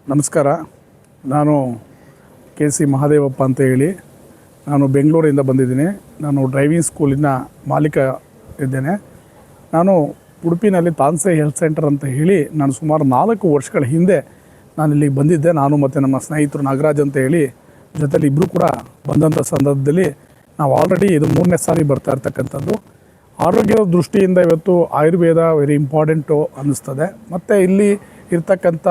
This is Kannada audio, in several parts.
ನಮಸ್ಕಾರ. ನಾನು ಕೆ ಸಿ ಮಹಾದೇವಪ್ಪ ಅಂತ ಹೇಳಿ ನಾನು ಬೆಂಗಳೂರಿಂದ ಬಂದಿದ್ದೀನಿ. ನಾನು ಡ್ರೈವಿಂಗ್ ಸ್ಕೂಲಿನ ಮಾಲೀಕ ಇದ್ದೇನೆ. ನಾನು ಉಡುಪಿನಲ್ಲಿ ತಾನ್ಸೆ ಹೆಲ್ತ್ ಸೆಂಟರ್ ಅಂತ ಹೇಳಿ ನಾನು ಸುಮಾರು 4 ವರ್ಷಗಳ ಹಿಂದೆ ನಾನು ಇಲ್ಲಿಗೆ ಬಂದಿದ್ದೆ. ನಾನು ಮತ್ತು ನಮ್ಮ ಸ್ನೇಹಿತರು ನಾಗರಾಜ್ ಅಂತ ಹೇಳಿ ಜೊತೆಲಿ ಇಬ್ಬರು ಕೂಡ ಬಂದಂಥ ಸಂದರ್ಭದಲ್ಲಿ ನಾವು ಆಲ್ರೆಡಿ ಇದು 3ನೇ ಸಾರಿ ಬರ್ತಾ ಇರ್ತಕ್ಕಂಥದ್ದು. ಆರೋಗ್ಯದ ದೃಷ್ಟಿಯಿಂದ ಇವತ್ತು ಆಯುರ್ವೇದ ವೆರಿ ಇಂಪಾರ್ಟೆಂಟು ಅನ್ನಿಸ್ತದೆ. ಮತ್ತು ಇಲ್ಲಿ ಇರ್ತಕ್ಕಂಥ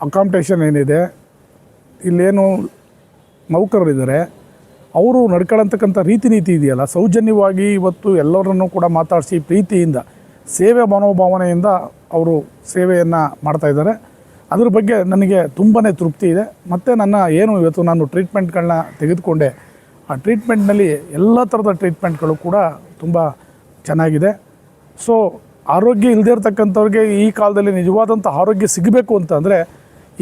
ಅಕಾಮಡೇಷನ್ ಏನಿದೆ, ಇಲ್ಲೇನು ನೌಕರರಿದ್ದಾರೆ ಅವರು ನಡ್ಕೊಳ್ಳತಕ್ಕಂಥ ರೀತಿ ನೀತಿ ಇದೆಯಲ್ಲ, ಸೌಜನ್ಯವಾಗಿ ಇವತ್ತು ಎಲ್ಲರನ್ನೂ ಕೂಡ ಮಾತಾಡಿಸಿ ಪ್ರೀತಿಯಿಂದ ಸೇವೆ ಮನೋಭಾವನೆಯಿಂದ ಅವರು ಸೇವೆಯನ್ನು ಮಾಡ್ತಾಯಿದ್ದಾರೆ. ಅದ್ರ ಬಗ್ಗೆ ನನಗೆ ತುಂಬಾ ತೃಪ್ತಿ ಇದೆ. ಮತ್ತು ನನ್ನ ಏನು ಇವತ್ತು ನಾನು ಟ್ರೀಟ್ಮೆಂಟ್ಗಳನ್ನ ತೆಗೆದುಕೊಂಡೆ, ಆ ಟ್ರೀಟ್ಮೆಂಟ್ನಲ್ಲಿ ಎಲ್ಲ ಥರದ ಟ್ರೀಟ್ಮೆಂಟ್ಗಳು ಕೂಡ ತುಂಬ ಚೆನ್ನಾಗಿದೆ. ಸೊ ಆರೋಗ್ಯ ಇಲ್ಲದೇ ಇರತಕ್ಕಂಥವ್ರಿಗೆ ಈ ಕಾಲದಲ್ಲಿ ನಿಜವಾದಂಥ ಆರೋಗ್ಯ ಸಿಗಬೇಕು ಅಂತಂದರೆ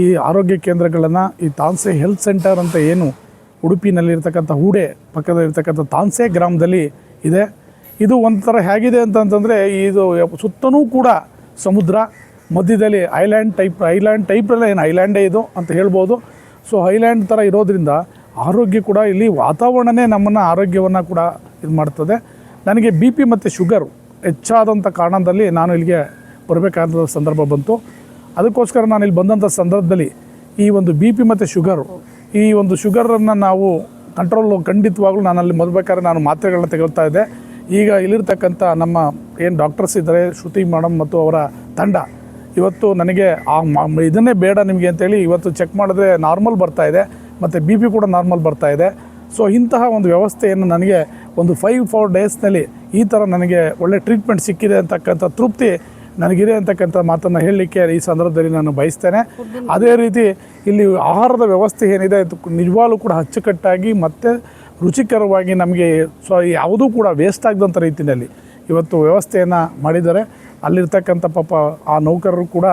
ಈ ಆರೋಗ್ಯ ಕೇಂದ್ರಗಳನ್ನು, ಈ ತಾನ್ಸೆ ಹೆಲ್ತ್ ಸೆಂಟರ್ ಅಂತ ಏನು ಉಡುಪಿನಲ್ಲಿರ್ತಕ್ಕಂಥ ಹೂಡೆ ಪಕ್ಕದಲ್ಲಿರ್ತಕ್ಕಂಥ ತಾನ್ಸೆ ಗ್ರಾಮದಲ್ಲಿ ಇದೆ. ಇದು ಒಂಥರ ಹೇಗಿದೆ ಅಂತಂತಂದರೆ, ಇದು ಸುತ್ತಲೂ ಕೂಡ ಸಮುದ್ರ, ಮಧ್ಯದಲ್ಲಿ ಐಲ್ಯಾಂಡ್ ಟೈಪಲ್ಲ, ಏನು ಐಲ್ಯಾಂಡೇ ಇದು ಅಂತ ಹೇಳ್ಬೋದು. ಸೊ ಐಲ್ಯಾಂಡ್ ಥರ ಇರೋದ್ರಿಂದ ಆರೋಗ್ಯ ಕೂಡ ಇಲ್ಲಿ ವಾತಾವರಣನೇ ನಮ್ಮನ್ನು ಆರೋಗ್ಯವನ್ನು ಕೂಡ ಇದು ಮಾಡ್ತದೆ. ನನಗೆ BP ಮತ್ತು ಶುಗರು ಹೆಚ್ಚಾದಂಥ ಕಾರಣದಲ್ಲಿ ನಾನು ಇಲ್ಲಿಗೆ ಬರಬೇಕಾದ ಸಂದರ್ಭ ಬಂತು. ಅದಕ್ಕೋಸ್ಕರ ನಾನು ಇಲ್ಲಿ ಬಂದಂಥ ಸಂದರ್ಭದಲ್ಲಿ ಈ ಒಂದು BP ಮತ್ತು ಈ ಒಂದು ಶುಗರನ್ನು ನಾವು ಖಂಡಿತವಾಗ್ಲೂ ನಾನು ಅಲ್ಲಿ ಬರಬೇಕಾದ್ರೆ ನಾನು ಮಾತ್ರೆಗಳನ್ನ ತೆಗೊಳ್ತಾ ಇದ್ದೆ. ಈಗ ಇಲ್ಲಿರ್ತಕ್ಕಂಥ ನಮ್ಮ ಏನು ಡಾಕ್ಟರ್ಸ್ ಇದ್ದಾರೆ, ಶ್ರುತಿ ಮೇಡಮ್ ಮತ್ತು ಅವರ ತಂಡ, ಇವತ್ತು ನನಗೆ ಇದನ್ನೇ ಬೇಡ ನಿಮಗೆ ಅಂತೇಳಿ ಇವತ್ತು ಚೆಕ್ ಮಾಡಿದ್ರೆ ನಾರ್ಮಲ್ ಬರ್ತಾಯಿದೆ ಮತ್ತು BP ಕೂಡ ನಾರ್ಮಲ್ ಬರ್ತಾಯಿದೆ. ಸೊ ಇಂತಹ ಒಂದು ವ್ಯವಸ್ಥೆಯನ್ನು ನನಗೆ ಒಂದು 5-4 ಡೇಸ್ನಲ್ಲಿ ಈ ಥರ ನನಗೆ ಒಳ್ಳೆ ಟ್ರೀಟ್ಮೆಂಟ್ ಸಿಕ್ಕಿದೆ ಅಂತಕ್ಕಂಥ ತೃಪ್ತಿ ನನಗಿದೆ ಅಂತಕ್ಕಂಥ ಮಾತನ್ನು ಹೇಳಲಿಕ್ಕೆ ಈ ಸಂದರ್ಭದಲ್ಲಿ ನಾನು ಬಯಸ್ತೇನೆ. ಅದೇ ರೀತಿ ಇಲ್ಲಿ ಆಹಾರದ ವ್ಯವಸ್ಥೆ ಏನಿದೆ ನಿಜವಾಗ್ಲೂ ಕೂಡ ಅಚ್ಚುಕಟ್ಟಾಗಿ ಮತ್ತು ರುಚಿಕರವಾಗಿ ನಮಗೆ ಯಾವುದೂ ಕೂಡ ವೇಸ್ಟ್ ಆಗದಂಥ ರೀತಿಯಲ್ಲಿ ಇವತ್ತು ವ್ಯವಸ್ಥೆಯನ್ನು ಮಾಡಿದ್ದಾರೆ. ಅಲ್ಲಿರ್ತಕ್ಕಂಥ ಪಾಪ ಆ ನೌಕರರು ಕೂಡ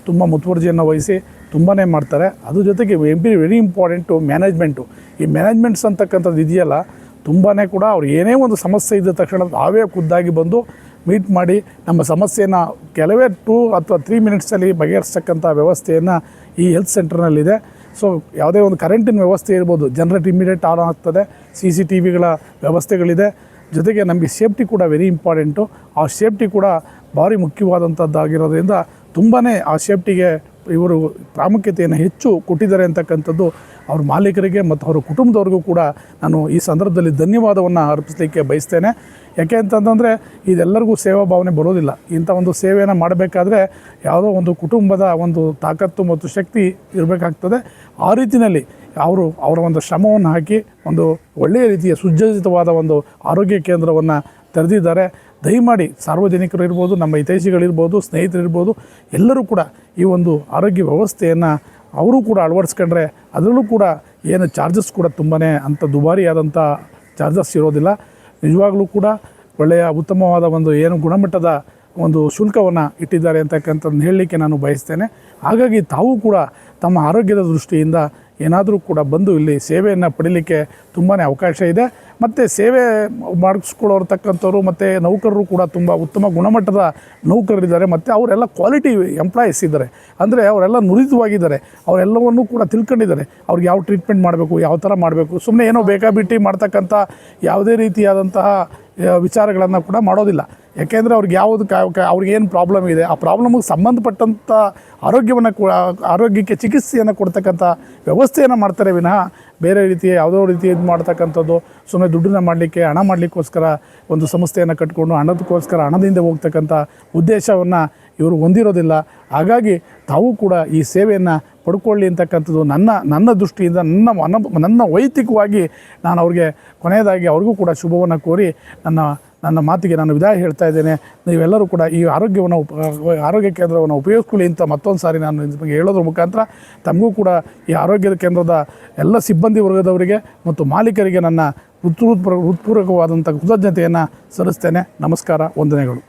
ತುಂಬ ಮುತುವರ್ಜಿಯನ್ನು ವಹಿಸಿ ತುಂಬಾ ಮಾಡ್ತಾರೆ. ಅದ್ರ ಜೊತೆಗೆ ವೆರಿ ಇಂಪಾರ್ಟೆಂಟು ಮ್ಯಾನೇಜ್ಮೆಂಟು. ಈ ಮ್ಯಾನೇಜ್ಮೆಂಟ್ಸ್ ಅಂತಕ್ಕಂಥದ್ದು ಇದೆಯಲ್ಲ, ತುಂಬಾ ಕೂಡ ಅವ್ರು ಏನೇ ಒಂದು ಸಮಸ್ಯೆ ಇದ್ದ ತಕ್ಷಣ ನಾವೇ ಖುದ್ದಾಗಿ ಬಂದು ಮೀಟ್ ಮಾಡಿ ನಮ್ಮ ಸಮಸ್ಯೆಯನ್ನು ಕೆಲವೇ 2 ಅಥವಾ 3 ಮಿನಿಟ್ಸಲ್ಲಿ ಬಗೆಹರಿಸ್ತಕ್ಕಂಥ ವ್ಯವಸ್ಥೆಯನ್ನು ಈ ಹೆಲ್ತ್ ಸೆಂಟರ್ನಲ್ಲಿದೆ. ಸೊ ಯಾವುದೇ ಒಂದು ಕರೆಂಟಿನ ವ್ಯವಸ್ಥೆ ಇರ್ಬೋದು, ಜನರೇಟ್ ಇಮ್ಮಿಡಿಯೇಟ್ ಆನ್ ಆಗ್ತದೆ, CCTVಗಳ ವ್ಯವಸ್ಥೆಗಳಿದೆ. ಜೊತೆಗೆ ನಮಗೆ ಸೇಫ್ಟಿ ಕೂಡ ವೆರಿ ಇಂಪಾರ್ಟೆಂಟು. ಆ ಸೇಫ್ಟಿ ಕೂಡ ಭಾರಿ ಮುಖ್ಯವಾದಂಥದ್ದಾಗಿರೋದ್ರಿಂದ ತುಂಬಾ ಆ ಸೇಫ್ಟಿಗೆ ಇವರು ಪ್ರಾಮುಖ್ಯತೆಯನ್ನು ಹೆಚ್ಚು ಕೊಟ್ಟಿದ್ದಾರೆ ಅಂತಕ್ಕಂಥದ್ದು ಅವ್ರ ಮಾಲೀಕರಿಗೆ ಮತ್ತು ಅವರ ಕುಟುಂಬದವ್ರಿಗೂ ಕೂಡ ನಾನು ಈ ಸಂದರ್ಭದಲ್ಲಿ ಧನ್ಯವಾದವನ್ನು ಅರ್ಪಿಸಲಿಕ್ಕೆ ಬಯಸ್ತೇನೆ. ಯಾಕೆ ಅಂತಂದರೆ ಇದೆಲ್ಲರಿಗೂ ಸೇವಾ ಭಾವನೆ ಬರೋದಿಲ್ಲ. ಇಂಥ ಒಂದು ಸೇವೆಯನ್ನು ಮಾಡಬೇಕಾದ್ರೆ ಯಾವುದೋ ಒಂದು ಕುಟುಂಬದ ಒಂದು ತಾಕತ್ತು ಮತ್ತು ಶಕ್ತಿ ಇರಬೇಕಾಗ್ತದೆ. ಆ ರೀತಿಯಲ್ಲಿ ಅವರ ಒಂದು ಶ್ರಮವನ್ನು ಹಾಕಿ ಒಂದು ಒಳ್ಳೆಯ ರೀತಿಯ ಸುಸಜ್ಜಿತವಾದ ಒಂದು ಆರೋಗ್ಯ ಕೇಂದ್ರವನ್ನು ತೆರೆದಿದ್ದಾರೆ. ದಯಮಾಡಿ ಸಾರ್ವಜನಿಕರು ಇರ್ಬೋದು, ನಮ್ಮ ಹಿತೈಷಿಗಳಿರ್ಬೋದು, ಸ್ನೇಹಿತರಿರ್ಬೋದು, ಎಲ್ಲರೂ ಕೂಡ ಈ ಒಂದು ಆರೋಗ್ಯ ವ್ಯವಸ್ಥೆಯನ್ನು ಅವರು ಕೂಡ ಅಳವಡಿಸ್ಕೊಂಡ್ರೆ ಅದರಲ್ಲೂ ಕೂಡ ಏನು ಚಾರ್ಜಸ್ ಕೂಡ ತುಂಬಾ ಅಂಥ ದುಬಾರಿಯಾದಂಥ ಚಾರ್ಜಸ್ ಇರೋದಿಲ್ಲ. ನಿಜವಾಗ್ಲೂ ಕೂಡ ಒಳ್ಳೆಯ ಉತ್ತಮವಾದ ಒಂದು ಏನು ಗುಣಮಟ್ಟದ ಒಂದು ಶುಲ್ಕವನ್ನು ಇಟ್ಟಿದ್ದಾರೆ ಅಂತಕ್ಕಂಥದ್ದನ್ನು ಹೇಳಲಿಕ್ಕೆ ನಾನು ಬಯಸ್ತೇನೆ. ಹಾಗಾಗಿ ತಾವು ಕೂಡ ತಮ್ಮ ಆರೋಗ್ಯದ ದೃಷ್ಟಿಯಿಂದ ಏನಾದರೂ ಕೂಡ ಬಂದು ಇಲ್ಲಿ ಸೇವೆಯನ್ನು ಪಡೀಲಿಕ್ಕೆ ತುಂಬಾ ಅವಕಾಶ ಇದೆ. ಮತ್ತು ಸೇವೆ ಮಾಡಿಸ್ಕೊಳ್ಳೋರ್ತಕ್ಕಂಥವ್ರು ಮತ್ತು ನೌಕರರು ಕೂಡ ತುಂಬ ಉತ್ತಮ ಗುಣಮಟ್ಟದ ನೌಕರರಿದ್ದಾರೆ. ಮತ್ತು ಅವರೆಲ್ಲ ಕ್ವಾಲಿಟಿ ಎಂಪ್ಲಾಯೀಸ್ ಇದ್ದಾರೆ. ಅಂದರೆ ಅವರೆಲ್ಲ ನುರಿತವಾಗಿದ್ದಾರೆ. ಅವರೆಲ್ಲವನ್ನೂ ಕೂಡ ತಿಳ್ಕೊಂಡಿದ್ದಾರೆ. ಅವ್ರಿಗೆ ಯಾವ ಟ್ರೀಟ್ಮೆಂಟ್ ಮಾಡಬೇಕು, ಯಾವ ಥರ ಮಾಡಬೇಕು, ಸುಮ್ಮನೆ ಏನೋ ಬೇಕಾಬಿಟ್ಟು ಮಾಡ್ತಕ್ಕಂಥ ಯಾವುದೇ ರೀತಿಯಾದಂತಹ ವಿಚಾರಗಳನ್ನು ಕೂಡ ಮಾಡೋದಿಲ್ಲ. ಯಾಕೆಂದರೆ ಅವ್ರಿಗೆ ಅವ್ರಿಗೇನು ಪ್ರಾಬ್ಲಮ್ ಇದೆ, ಆ ಪ್ರಾಬ್ಲಮ್ಗೆ ಸಂಬಂಧಪಟ್ಟಂಥ ಆರೋಗ್ಯಕ್ಕೆ ಚಿಕಿತ್ಸೆಯನ್ನು ಕೊಡ್ತಕ್ಕಂಥ ವ್ಯವಸ್ಥೆಯನ್ನು ಮಾಡ್ತಾರೆ ವಿನಃ ಬೇರೆ ರೀತಿಯ ಯಾವುದೋ ರೀತಿ ಇದು ಮಾಡ್ತಕ್ಕಂಥದ್ದು, ಸುಮ್ಮನೆ ದುಡ್ಡನ್ನ ಮಾಡಲಿಕ್ಕೆ, ಹಣ ಮಾಡಲಿಕ್ಕೋಸ್ಕರ ಒಂದು ಸಂಸ್ಥೆಯನ್ನು ಕಟ್ಕೊಂಡು ಹಣದಿಂದ ಹೋಗ್ತಕ್ಕಂಥ ಉದ್ದೇಶವನ್ನು ಇವರು ಹೊಂದಿರೋದಿಲ್ಲ. ಹಾಗಾಗಿ ತಾವು ಕೂಡ ಈ ಸೇವೆಯನ್ನು ಪಡ್ಕೊಳ್ಳಿ ಅಂತಕ್ಕಂಥದ್ದು ನನ್ನ ದೃಷ್ಟಿಯಿಂದ ನನ್ನ ವೈಯಕ್ತಿಕವಾಗಿ ನಾನು ಅವ್ರಿಗೆ ಕೊನೆಯದಾಗಿ ಅವ್ರಿಗೂ ಕೂಡ ಶುಭವನ್ನು ಕೋರಿ ನನ್ನ ಮಾತಿಗೆ ನಾನು ವಿದಾಯ ಹೇಳ್ತಾ ಇದ್ದೇನೆ. ನೀವೆಲ್ಲರೂ ಕೂಡ ಈ ಆರೋಗ್ಯ ಕೇಂದ್ರವನ್ನು ಉಪಯೋಗಿಸ್ಕೊಳ್ಳಿ ಅಂತ ಮತ್ತೊಂದು ಸಾರಿ ನಾನು ನಿಮಗೆ ಹೇಳೋದ್ರ ಮುಖಾಂತರ ತಮಗೂ ಕೂಡ ಈ ಆರೋಗ್ಯ ಕೇಂದ್ರದ ಎಲ್ಲ ಸಿಬ್ಬಂದಿ ವರ್ಗದವರಿಗೆ ಮತ್ತು ಮಾಲೀಕರಿಗೆ ನನ್ನ ಹೃತ್ಪೂರ್ವಕವಾದಂಥ ಕೃತಜ್ಞತೆಯನ್ನು ಸಲ್ಲಿಸ್ತೇನೆ. ನಮಸ್ಕಾರ, ವಂದನೆಗಳು.